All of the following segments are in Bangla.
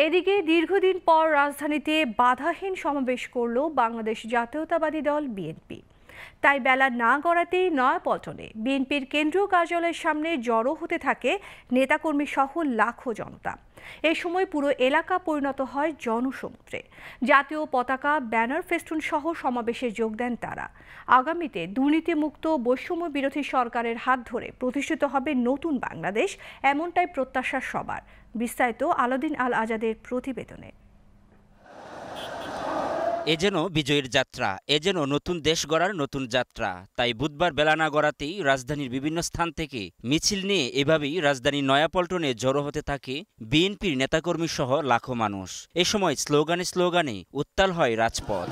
এদিকে দীর্ঘদিন পর রাজধানীতে বাধাহীন সমাবেশ করল বাংলাদেশ জাতীয়তাবাদী দল বিএনপি। তাই বেলা না গড়াতেই নয়াপল্টনে বিএনপির কেন্দ্রীয় কার্যালয়ের সামনে জড়ো হতে থাকে নেতাকর্মী সহ লাখো জনতা। এ সময় পুরো এলাকা পরিণত হয় জনসমুদ্রে। জাতীয় পতাকা, ব্যানার, ফেস্টুন সহ সমাবেশে যোগ দেন তারা। আগামীতে দুর্নীতিমুক্ত বৈষম্য বিরোধী সরকারের হাত ধরে প্রতিষ্ঠিত হবে নতুন বাংলাদেশ, এমনটাই প্রত্যাশা সবার। বিস্তারিত আলাউদ্দিন আল আজাদের প্রতিবেদনে। এ যেন বিজয়ের যাত্রা, এ যেন নতুন দেশ গড়ার নতুন যাত্রা। তাই বুধবার বেলা না গড়াতেই রাজধানীর বিভিন্ন স্থান থেকে মিছিল নিয়ে এভাবেই রাজধানীর নয়াপল্টনে জড়ো হতে থাকে বিএনপির নেতাকর্মী সহ লাখো মানুষ। এ সময় স্লোগানে স্লোগানে উত্তাল হয় রাজপথ।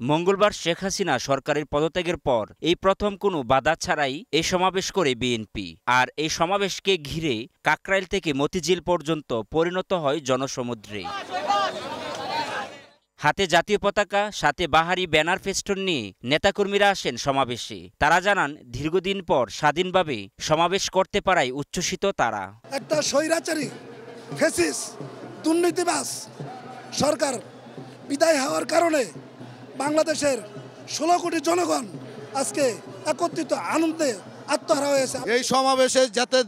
মঙ্গলবার শেখ হাসিনা সরকারের পদত্যাগের পর এই প্রথম কোনো বাধা ছাড়াই এই সমাবেশ করে বিএনপি। আর এই সমাবেশকে ঘিরে কাকরাইল থেকে মতিঝিল পর্যন্ত পরিণত হয় জনসমুদ্রে। হাতে জাতীয় পতাকা, সাথে বাহারি ব্যানার, ফেস্টুন নিয়ে নেতাকর্মীরা আসেন সমাবেশে। তারা জানান, দীর্ঘদিন পর স্বাধীনভাবে সমাবেশ করতে পারায় উচ্ছ্বসিত তারা। একটা স্বৈরাচারী ফ্যাসিস্ট দুর্নীতিবাজ সরকার বিদায় হওয়ার কারণে বাংলাদেশের 16 কোটি জনগণ আজকে একত্রিত আনন্দে আত্মহারা হয়েছে। এই সমাবেশে যাতে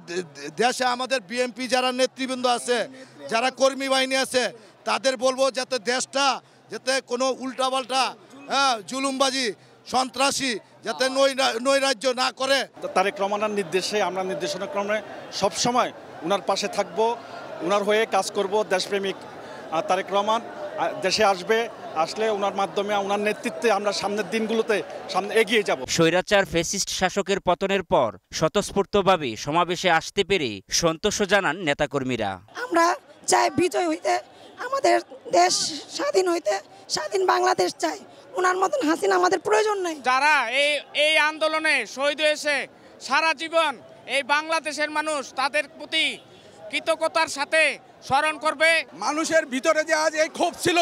দেশে আমাদের বিএনপি যারা নেতৃবৃন্দ আছে, যারা কর্মী বাহিনী আছে, তাদের বলবো যাতে দেশটা যাতে কোনো উল্টাপাল্টা জুলুমবাজি, সন্ত্রাসী যাতে নৈরাজ্য না করে। তারেক রহমানের নির্দেশে আমরা নির্দেশনাক্রমে সবসময় ওনার পাশে থাকব, ওনার হয়ে কাজ করব। দেশপ্রেমিক তারেক রহমান দেশে আসলে ওনার মাধ্যমে, ওনার নেতৃত্বে আমরা সামনের দিনগুলোতে সামনে এগিয়ে যাব। স্বৈরাচার ফ্যাসিস্ট শাসকের পতনের পর স্বতঃস্ফূর্তভাবে সমাবেশে আসতে পেরে সন্তোষ জানান নেতাকর্মীরা। আমরা চাই বিজয় হইতে, আমাদের দেশ স্বাধীন হইতে, স্বাধীন বাংলাদেশ চাই। ওনার মতন হাসিনা আমাদের প্রয়োজন নেই। যারা এই আন্দোলনে শহীদ হয়েছে, সারা জীবন এই বাংলাদেশের মানুষ তাদের প্রতি কৃতজ্ঞতার সাথে স্মরণ করবে। মানুষের ভিতরে যে আজ এই ক্ষোভ ছিল,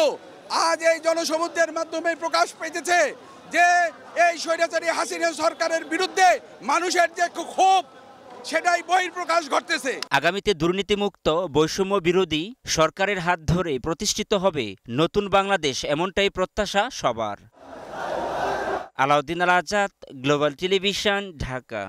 আজ এই জনসমুদ্রের মাধ্যমে প্রকাশ পেয়েছে যে এই স্বৈরাচারী হাসিনা সরকারের বিরুদ্ধে মানুষের যে ক্ষোভ, সেটাই বহিঃপ্রকাশ ঘটতেছে। আগামীতে দুর্নীতিমুক্ত বৈষম্য বিরোধী সরকারের হাত ধরে প্রতিষ্ঠিত হবে নতুন বাংলাদেশ, এমনটাই প্রত্যাশা সবার। আলাউদ্দিন আল আজাদ, গ্লোবাল টেলিভিশন, ঢাকা।